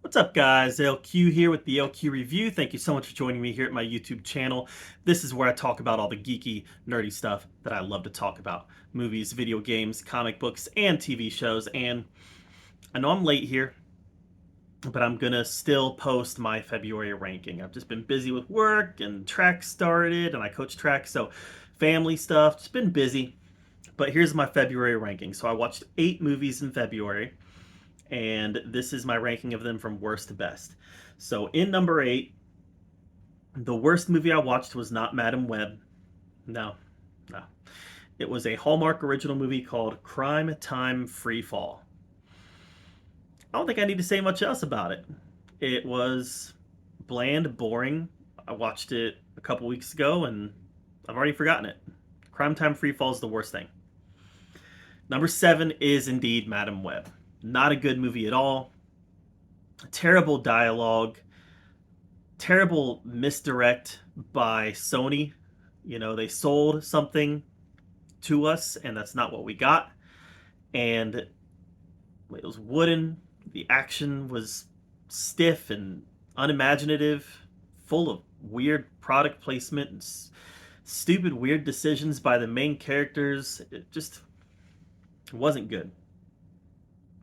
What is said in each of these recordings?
What's up, guys? LQ here with the LQ Review. Thank you so much for joining me here at my YouTube channel. This is where I talk about all the geeky, nerdy stuff that I love to talk about. Movies, video games, comic books, and TV shows. And I know I'm late here, but I'm gonna still post my February ranking. I've just been busy with work and track started, and I coach track, so family stuff, just been busy. But here's my February ranking. So I watched 8 movies in February, and this is my ranking of them from worst to best. So in number 8, the worst movie I watched was not Madam Web. No, no. It was a Hallmark original movie called Crime Time Free Fall. I don't think I need to say much else about it. It was bland, boring. I watched it a couple weeks ago and I've already forgotten it. Crime Time Free Fall is the worst thing. Number 7 is indeed Madam Web. Not a good movie at all. Terrible dialogue. Terrible misdirect by Sony. You know, they sold something to us, and that's not what we got. And it was wooden. The action was stiff and unimaginative, full of weird product placement and stupid, weird decisions by the main characters. It just wasn't good.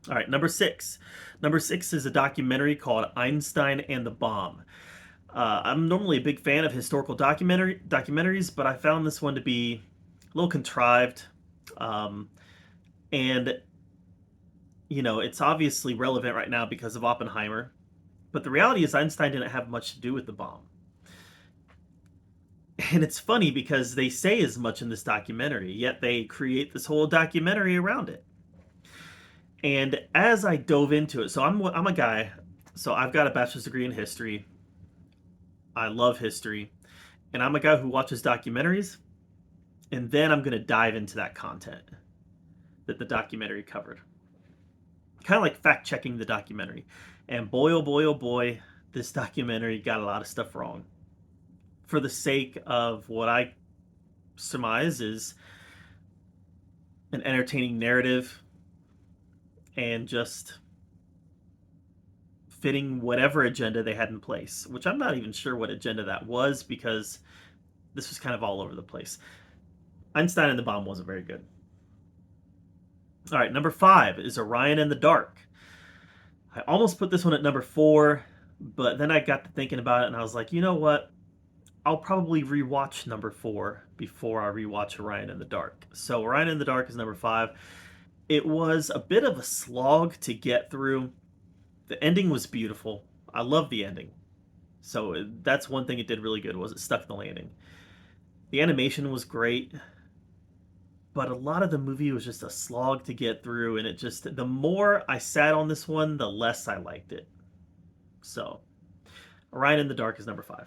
All right, number 6. Number 6 is a documentary called Einstein and the Bomb. I'm normally a big fan of historical documentaries, but I found this one to be a little contrived. Um, and, it's obviously relevant right now because of Oppenheimer. But the reality is, Einstein didn't have much to do with the bomb. And it's funny because they say as much in this documentary, yet they create this whole documentary around it. And as I dove into it, so I'm a guy, so I've got a bachelor's degree in history. I love history. And I'm a guy who watches documentaries, and then I'm going to dive into that content that the documentary covered. Kind of like fact checking the documentary. And boy, oh boy, oh boy, this documentary got a lot of stuff wrong. For the sake of what I surmise is an entertaining narrative and just fitting whatever agenda they had in place, which I'm not even sure what agenda that was because this was kind of all over the place. Einstein and the Bomb wasn't very good. All right, number 5 is Orion in the Dark. I almost put this one at number 4, but then I got to thinking about it and I was like, you know what? I'll probably rewatch number 4 before I rewatch Orion in the Dark. So Orion in the Dark is number 5. It was a bit of a slog to get through. The ending was beautiful. I love the ending. So that's one thing it did really good, was it stuck the landing. The animation was great, but a lot of the movie was just a slog to get through, and the more I sat on this one, the less I liked it. So Orion in the Dark is number 5.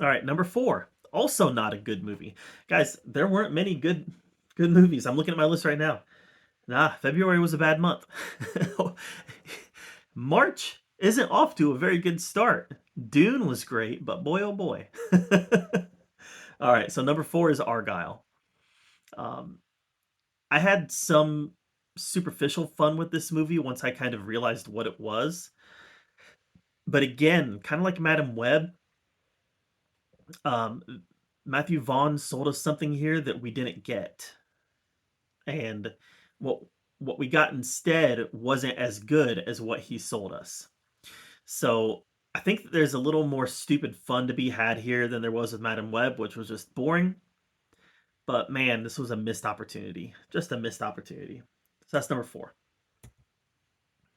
All right, number 4, also not a good movie. Guys, there weren't many good movies. I'm looking at my list right now. February was a bad month. March isn't off to a very good start. Dune was great, but boy, oh boy. All right, so number 4 is Argyle. I had some superficial fun with this movie once I kind of realized what it was. But again, kind of like Madam Web, um, Matthew Vaughn sold us something here that we didn't get. And what we got instead wasn't as good as what he sold us. So I think that there's a little more stupid fun to be had here than there was with Madam Web, which was just boring. But man, this was a missed opportunity. Just a missed opportunity. So that's number 4.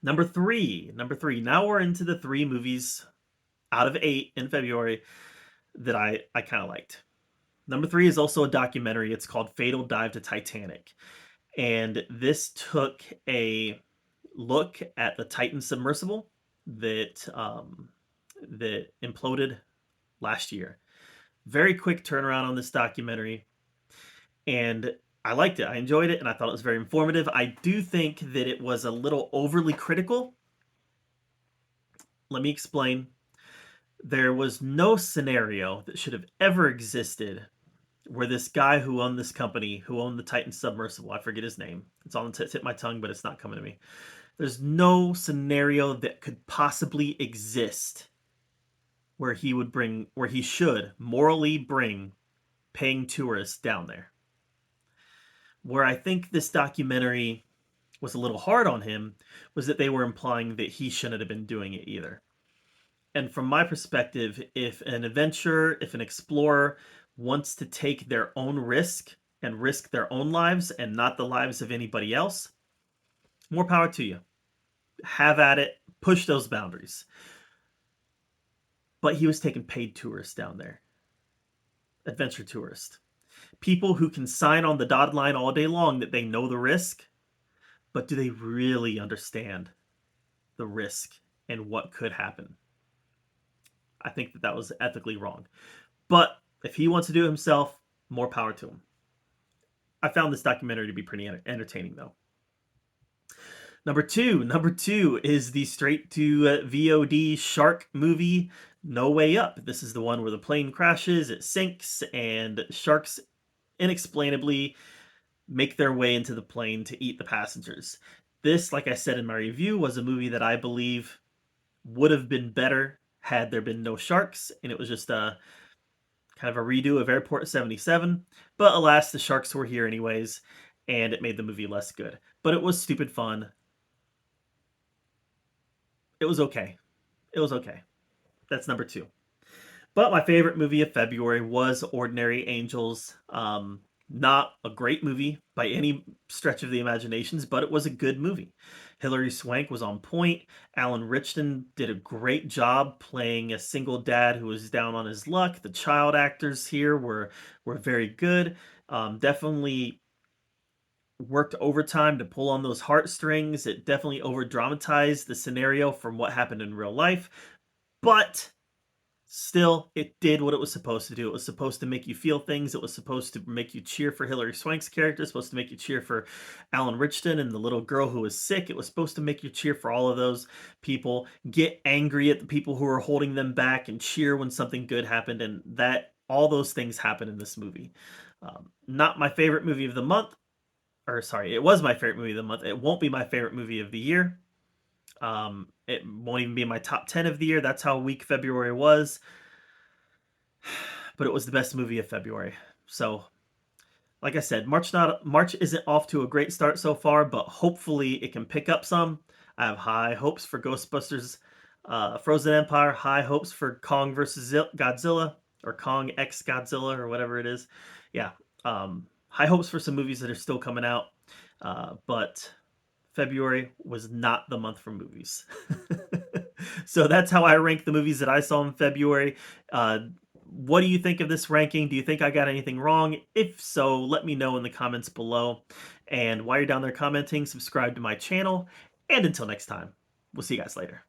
Number 3. Number 3. Now we're into the 3 movies out of 8 in February that I kind of liked. Number 3 is also a documentary. It's called Fatal Dive to Titanic. And this took a look at the Titan submersible that imploded last year. Very quick turnaround on this documentary. And I liked it. I enjoyed it, and I thought it was very informative. I do think that it was a little overly critical. Let me explain. There was no scenario that should have ever existed where this guy who owned this company, who owned the Titan submersible, I forget his name. It's on the tip of my tongue, but it's not coming to me. There's no scenario that could possibly exist where he should morally bring paying tourists down there. Where I think this documentary was a little hard on him was that they were implying that he shouldn't have been doing it either. And from my perspective, if an adventurer, if an explorer wants to take their own risk and risk their own lives and not the lives of anybody else, more power to you. Have at it, push those boundaries. But he was taking paid tourists down there, adventure tourists. People who can sign on the dotted line all day long that they know the risk, but do they really understand the risk and what could happen? I think that was ethically wrong. But if he wants to do it himself, more power to him. I found this documentary to be pretty entertaining, though. Number two is the straight to VOD shark movie, No Way Up. This is the one where the plane crashes, it sinks, and sharks inexplicably make their way into the plane to eat the passengers. This, like I said in my review, was a movie that I believe would have been better had there been no sharks, and it was just a kind of a redo of Airport 77. But alas, the sharks were here anyways, and it made the movie less good. But it was stupid fun. It was okay. It was okay. That's number two. But my favorite movie of February was Ordinary Angels. Not a great movie by any stretch of the imaginations, but it was a good movie. Hilary Swank was on point. Alan Richardson did a great job playing a single dad who was down on his luck. The child actors here were very good. Definitely worked overtime to pull on those heartstrings. It definitely over dramatized the scenario from what happened in real life, but still, it did what it was supposed to do. It was supposed to make you feel things. It was supposed to make you cheer for Hilary Swank's character. It was supposed to make you cheer for Alan Richardson and the little girl who was sick. It was supposed to make you cheer for all of those people, get angry at the people who are holding them back, and cheer when something good happened. And that all those things happen in this movie. Not my favorite movie of the month, or sorry, it was my favorite movie of the month. It won't be my favorite movie of the year. It won't even be in my top 10 of the year. That's how weak February was. But it was the best movie of February. So, like I said, March isn't off to a great start so far, but hopefully it can pick up some. I have high hopes for Ghostbusters Frozen Empire, high hopes for Kong versus Godzilla, or Kong X Godzilla, or whatever it is. Yeah, high hopes for some movies that are still coming out. But February was not the month for movies. So that's how I rank the movies that I saw in February. What do you think of this ranking? Do you think I got anything wrong? If so, let me know in the comments below. And while you're down there commenting, subscribe to my channel. And until next time, we'll see you guys later.